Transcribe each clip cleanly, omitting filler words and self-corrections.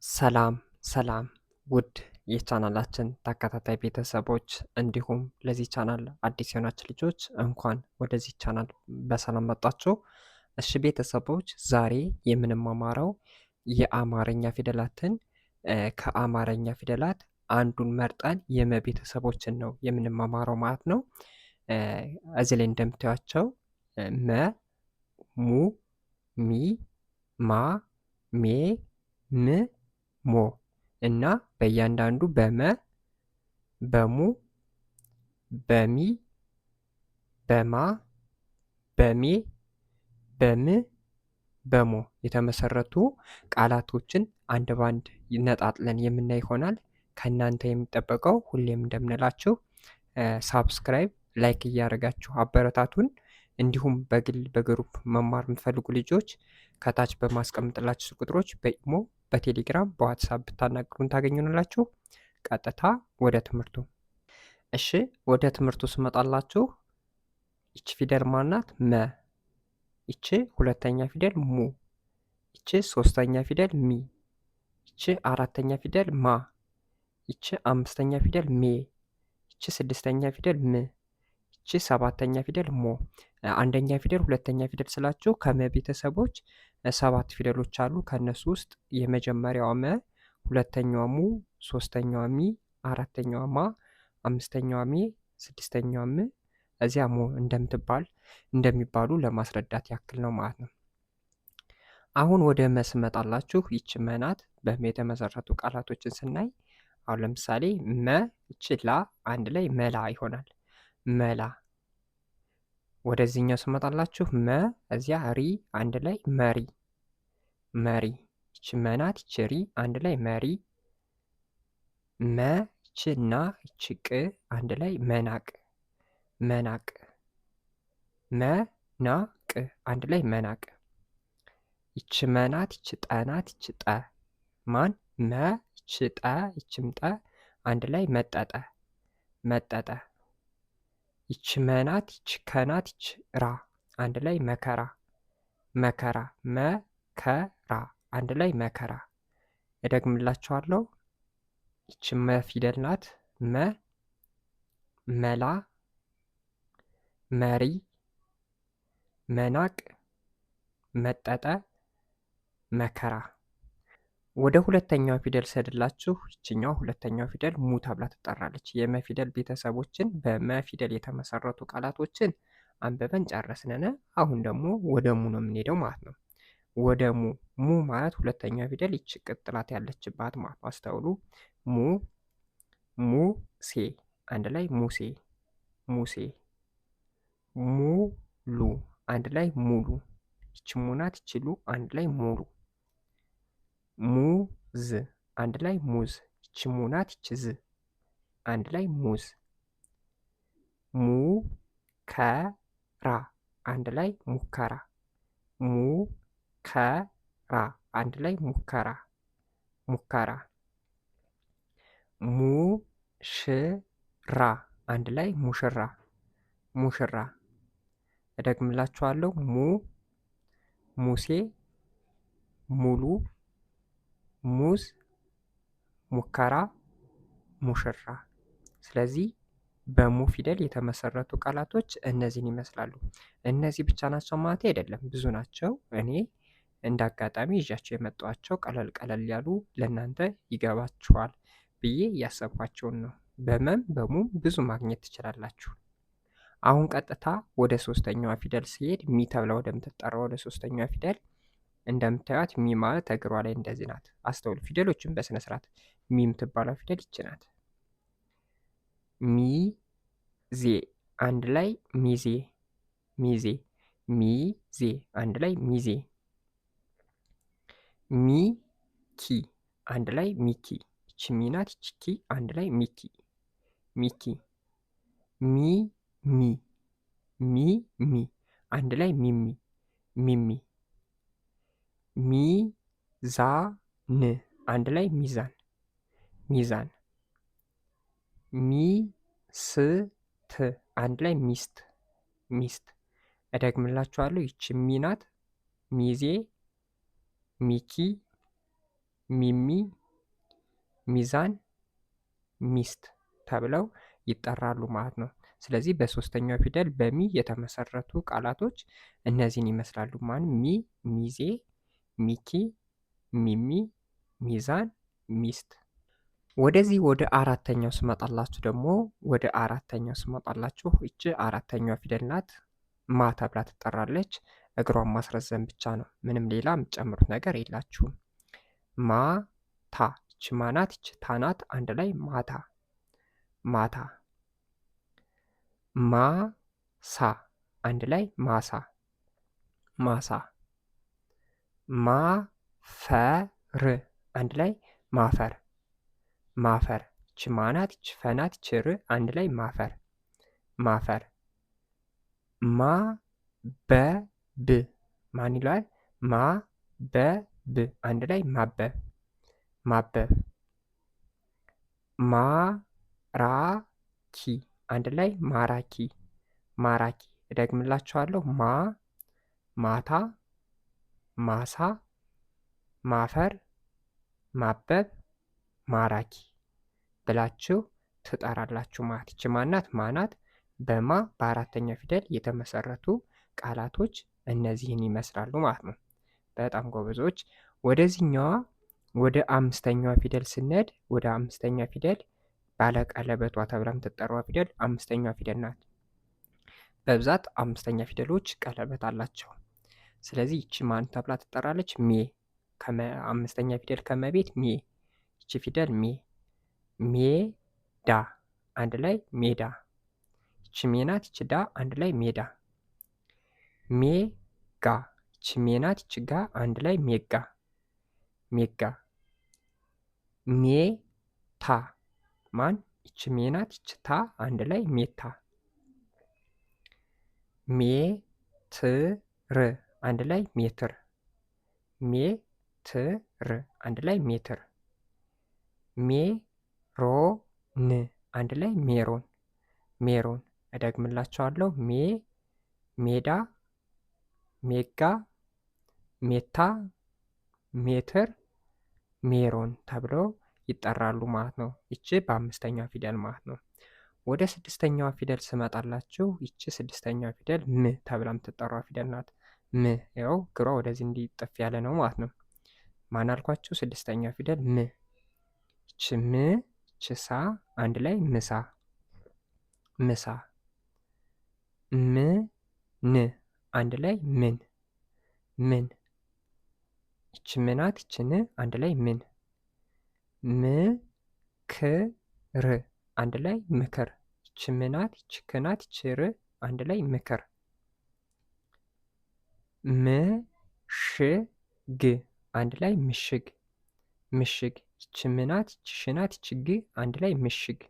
ሰላም ሰላም ውድ የቻናላችን ተከታታይ ቤተሰቦች እንዲሁም ለዚህ ቻናል አዲስ የሆናችሁ ልጆች እንኳን ወደዚህ ቻናል በሰላም መጣችሁ። እሺ ቤተሰቦች ዛሬ የምንማማረው የአማርኛ ፊደላትን ከአማርኛ ፊደላት አንዱን መርጠን የመቤተሰቦችን ነው የምንማማረው ማለት ነው። እዚህ ላይ እንደምታዩቸው መ፣ ሙ፣ ሚ፣ ማ፣ ሜ፣ ም ሞ እና በእያንዳንዱ በመ፣ በሙ፣ በሚ፣ በማ፣ በሜ፣ በም፣ በሞ የተመሰረቱ ቃላቶችን አንድ ባንድ ነጣጥለን የምናይ ይሆናል። ከእናንተ የሚጠበቀው ሁሌም እንደምንላችሁ ሳብስክራይብ፣ ላይክ እያደረጋችሁ አበረታቱን። እንዲሁም በግል በግሩፕ መማር የምትፈልጉ ልጆች ከታች በማስቀምጥላችሁ ቁጥሮች በኢሞ፣ በቴሌግራም፣ በዋትሳፕ ብታናግሩን ታገኙናላችሁ። ቀጥታ ወደ ትምህርቱ። እሺ ወደ ትምህርቱ ስመጣላችሁ ይቺ ፊደል ማናት? መ። ይቺ ሁለተኛ ፊደል ሙ። ይቺ ሶስተኛ ፊደል ሚ። ይቺ አራተኛ ፊደል ማ። ይቺ አምስተኛ ፊደል ሜ። ይቺ ስድስተኛ ፊደል ም። ይቺ ሰባተኛ ፊደል ሞ። አንደኛ ፊደል ሁለተኛ ፊደል ስላችሁ ከመ ቤተሰቦች 7 ፊደሎች አሉ። ከነሱ ውስጥ የመጀመሪያዋ መ፣ ሁለተኛዋ ሙ፣ ሶስተኛዋ ሚ፣ አራተኛዋ ማ፣ አምስተኛዋ ሜ፣ ስድስተኛዋ ም፣ እዚያ ሞ እንደሚባሉ ለማስረዳት ያክል ነው ማለት ነው። አሁን ወደ መ ስመጣላችሁ ይቺ መ ናት። በመ የተመሰረቱ ቃላቶችን ስናይ አሁን ለምሳሌ መ፣ ይቺ ላ አንድ ላይ መላ ይሆናል። መላ። ወደዚህኛው ስመጣላችሁ መ፣ እዚያ ሪ አንድ ላይ መሪ። መሪ። ይቺ መ ናት። ይቺ ሪ አንድ ላይ መሪ። መ፣ ይቺ ና፣ ይቺ ቅ አንድ ላይ መናቅ። መናቅ። መ፣ ና፣ ቅ አንድ ላይ መናቅ። ይቺ መ ናት። ይቺ ጠ ናት። ይቺ ጠ ማን? መ፣ ይቺ ጠ፣ ይቺም ጠ አንድ ላይ መጠጠ። መጠጠ። ይቺ መ ናት። ይቺ ከ ናት። ይቺ ራ አንድ ላይ መከራ። መከራ። መከራ አንድ ላይ መከራ። እደግምላችኋለሁ። ይቺ መ ፊደል ናት። መ፣ መላ፣ መሪ፣ መናቅ፣ መጠጠ፣ መከራ። ወደ ሁለተኛው ፊደል ሰድላችሁ ይችኛው ሁለተኛው ፊደል ሙ ተብላ ትጠራለች። የመ ፊደል ቤተሰቦችን በመ ፊደል የተመሰረቱ ቃላቶችን አንብበን ጨረስነን። አሁን ደግሞ ወደ ሙ ነው የምንሄደው ማለት ነው። ወደ ሙ። ሙ ማለት ሁለተኛ ፊደል ይች ቅጥላት ያለችባት ማለት ነው። አስተውሉ። ሙ፣ ሙሴ አንድ ላይ ሙሴ። ሙሴ። ሙሉ አንድ ላይ ሙሉ። ይች ሙ ናት። ይች ሉ አንድ ላይ ሙሉ። ሙዝ አንድ ላይ ሙዝ። ይች ሙ ናት። ይች ዝ አንድ ላይ ሙዝ። ሙከራ አንድ ላይ ሙከራ። ሙከራ አንድ ላይ ሙከራ። ሙከራ። ሙሽራ አንድ ላይ ሙሽራ። ሙሽራ። እደግምላችኋለሁ። ሙ፣ ሙሴ፣ ሙሉ፣ ሙዝ፣ ሙከራ፣ ሙሽራ። ስለዚህ በሙ ፊደል የተመሰረቱ ቃላቶች እነዚህን ይመስላሉ። እነዚህ ብቻ ናቸው ማለት አይደለም፣ ብዙ ናቸው። እኔ እንደ አጋጣሚ ይዣቸው የመጧቸው ቀለል ቀለል ያሉ ለእናንተ ይገባችኋል ብዬ እያሰብኳቸውን ነው። በመም በሙም ብዙ ማግኘት ትችላላችሁ። አሁን ቀጥታ ወደ ሶስተኛዋ ፊደል ሲሄድ ሚ ተብላ ወደምትጠራው ወደ ሶስተኛዋ ፊደል እንደምታዩት ሚ ማለት እግሯ ላይ እንደዚህ ናት። አስተውሉ ፊደሎችን በስነ ስርዓት። ሚ የምትባለው ፊደል ይች ናት። ሚዜ አንድ ላይ ሚዜ። ሚዜ። ሚዜ አንድ ላይ ሚዜ። ሚኪ አንድ ላይ ሚኪ። ይች ሚ ናት። ይች ኪ አንድ ላይ ሚኪ። ሚኪ። ሚሚ። ሚሚ አንድ ላይ ሚሚ። ሚሚ። ሚዛን አንድ ላይ ሚዛን። ሚዛን። ሚስት አንድ ላይ ሚስት። ሚስት። እደግምላችኋለሁ። ይች ሚ ናት። ሚዜ፣ ሚኪ፣ ሚሚ፣ ሚዛን፣ ሚስት ተብለው ይጠራሉ ማለት ነው። ስለዚህ በሶስተኛው ፊደል በሚ የተመሰረቱ ቃላቶች እነዚህን ይመስላሉ። ሚ፣ ሚዜ፣ ሚኪ፣ ሚሚ፣ ሚዛን፣ ሚስት። ወደዚህ ወደ አራተኛው ስመጣላችሁ ደግሞ እቺ አራተኛው ፊደል ናት። ማ ተብላ ትጠራለች። እግሯን ማስረዘም ብቻ ነው። ምንም ሌላ የምትጨምሩት ነገር የላችሁም። ማታ፣ ይቺ ማናት፣ ይቺ ታናት፣ አንድ ላይ ማታ፣ ማታ። ማሳ፣ አንድ ላይ ማሳ፣ ማሳ። ማፈር፣ አንድ ላይ ማፈር፣ ማፈር። ይቺ ማናት፣ ይቺ ፈናት፣ ይቺ ር፣ አንድ ላይ ማፈር፣ ማፈር። ማበብ፣ ማን ይለዋል? ማበብ፣ አንድ ላይ ማበብ፣ ማበብ። ማራኪ፣ አንድ ላይ ማራኪ፣ ማራኪ። እደግምላችኋለሁ። ማታ፣ ማሳ፣ ማፈር፣ ማበብ፣ ማራኪ ብላችሁ ትጠራላችሁ ማለት። ይቺ ማናት? ማናት። በማ በአራተኛ ፊደል የተመሰረቱ ቃላቶች እነዚህን ይመስላሉ ማለት ነው። በጣም ጎበዞች። ወደዚህኛዋ ወደ አምስተኛዋ ፊደል ስንሄድ ወደ አምስተኛ ፊደል ባለቀለበቷ ተብላ የምትጠራዋ ፊደል አምስተኛዋ ፊደል ናት። በብዛት አምስተኛ ፊደሎች ቀለበት አላቸው። ስለዚህ ይቺ ማን ተብላ ትጠራለች? ሜ። አምስተኛ ፊደል ከመቤት ሜ። ይቺ ፊደል ሜ። ሜዳ፣ አንድ ላይ ሜዳ። ይቺ ሜ ናት፣ ይቺ ዳ፣ አንድ ላይ ሜዳ። ሜጋ፣ ይቺ ሜ ናት፣ ይቺ ጋ፣ አንድ ላይ ሜጋ፣ ሜጋ። ሜታ፣ ማን? ይቺ ሜ ናት፣ ይቺ ታ፣ አንድ ላይ ሜታ። ሜትር፣ አንድ ላይ ሜትር፣ ሜትር፣ አንድ ላይ ሜትር። ሜሮን፣ አንድ ላይ ሜሮን፣ ሜሮን። እደግምላችኋለሁ። ሜዳ፣ ሜጋ፣ ሜታ፣ ሜትር፣ ሜሮን ተብለው ይጠራሉ ማለት ነው። ይቺ በአምስተኛው ፊደል ማለት ነው። ወደ ስድስተኛዋ ፊደል ስመጣላችሁ ይቺ ስድስተኛዋ ፊደል ም ተብላ የምትጠራዋ ፊደል ናት። ም፣ ያው ግሯ ወደዚህ እንዲጠፍ ያለ ነው ማለት ነው። ማን አልኳችሁ? ስድስተኛ ፊደል ም። ይቺ ም፣ ይቺ ሳ፣ አንድ ላይ ምሳ፣ ምሳ። ምን፣ አንድ ላይ ምን፣ ምን። ይቺ ም ናት፣ ይቺ ን፣ አንድ ላይ ምን። ምክር፣ አንድ ላይ ምክር። ይቺ ም ናት፣ ይቺ ክ ናት፣ ይቺ ር፣ አንድ ላይ ምክር። ምሽግ፣ አንድ ላይ ምሽግ፣ ምሽግ። ይቺ ም ናት፣ ይቺ ሽ ናት፣ ይቺ ግ፣ አንድ ላይ ምሽግ።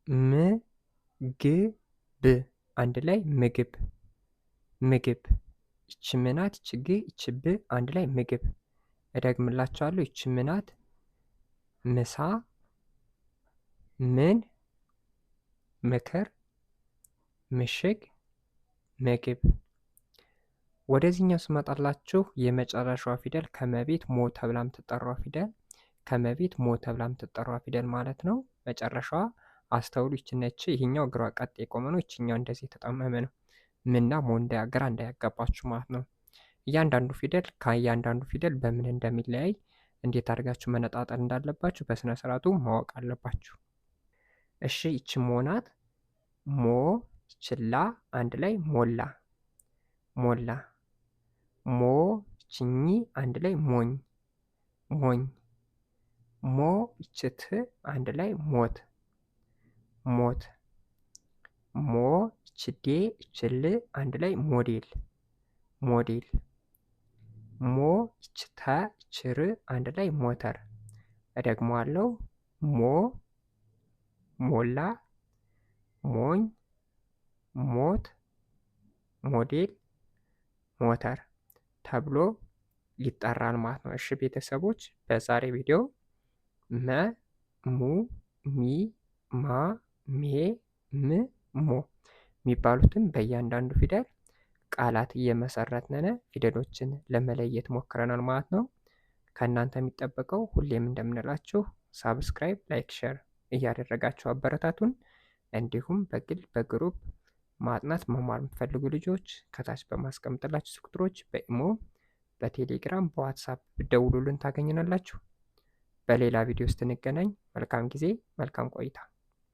ምግብ፣ አንድ ላይ ምግብ፣ ምግብ። ይቺ ም ናት፣ ይቺ ግ፣ ይቺ ብ፣ አንድ ላይ ምግብ። እደግምላችኋለሁ። ይቺ ም ናት፣ ምሳ፣ ምን፣ ምክር፣ ምሽግ፣ ምግብ። ወደዚህኛው ስመጣላችሁ የመጨረሻዋ ፊደል ከመቤት ሞ ተብላ የምትጠራዋ ፊደል ከመቤት ሞ ተብላ የምትጠራዋ ፊደል ማለት ነው። መጨረሻዋ አስተውሉ። ይችነች ይህኛው ግራ ቀጥ የቆመ ነው። ይችኛው እንደዚህ የተጣመመ ነው። ምና ሞ ግራ እንዳያጋባችሁ ማለት ነው። እያንዳንዱ ፊደል ከእያንዳንዱ ፊደል በምን እንደሚለያይ እንዴት አድርጋችሁ መነጣጠል እንዳለባችሁ በስነ ስርዓቱ ማወቅ አለባችሁ። እሺ ይቺ ሞ ናት። ሞ፣ ይችላ፣ አንድ ላይ ሞላ፣ ሞላ። ሞ፣ ይችኝ፣ አንድ ላይ ሞኝ፣ ሞኝ። ሞ፣ ይችት፣ አንድ ላይ ሞት፣ ሞት። ሞ፣ ይችዴ፣ ይችል፣ አንድ ላይ ሞዴል፣ ሞዴል። ሞ፣ ይችተ፣ ይችር፣ አንድ ላይ ሞተር። እደግመዋለሁ። ሞ፣ ሞላ፣ ሞኝ፣ ሞት፣ ሞዴል፣ ሞተር ተብሎ ይጠራል ማለት ነው። እሺ ቤተሰቦች በዛሬ ቪዲዮ መ፣ ሙ፣ ሚ፣ ማ፣ ሜ፣ ም፣ ሞ የሚባሉትን በእያንዳንዱ ፊደል ቃላት እየመሰረትን ፊደሎችን ለመለየት ሞክረናል ማለት ነው። ከእናንተ የሚጠበቀው ሁሌም እንደምንላችሁ ሳብስክራይብ፣ ላይክ፣ ሼር እያደረጋችሁ አበረታቱን። እንዲሁም በግል በግሩፕ ማጥናት መማር የምትፈልጉ ልጆች ከታች በማስቀምጥላችሁ ቁጥሮች በኢሞ፣ በቴሌግራም፣ በዋትሳፕ ብትደውሉልን ታገኘናላችሁ። በሌላ ቪዲዮ ውስጥ እንገናኝ። መልካም ጊዜ፣ መልካም ቆይታ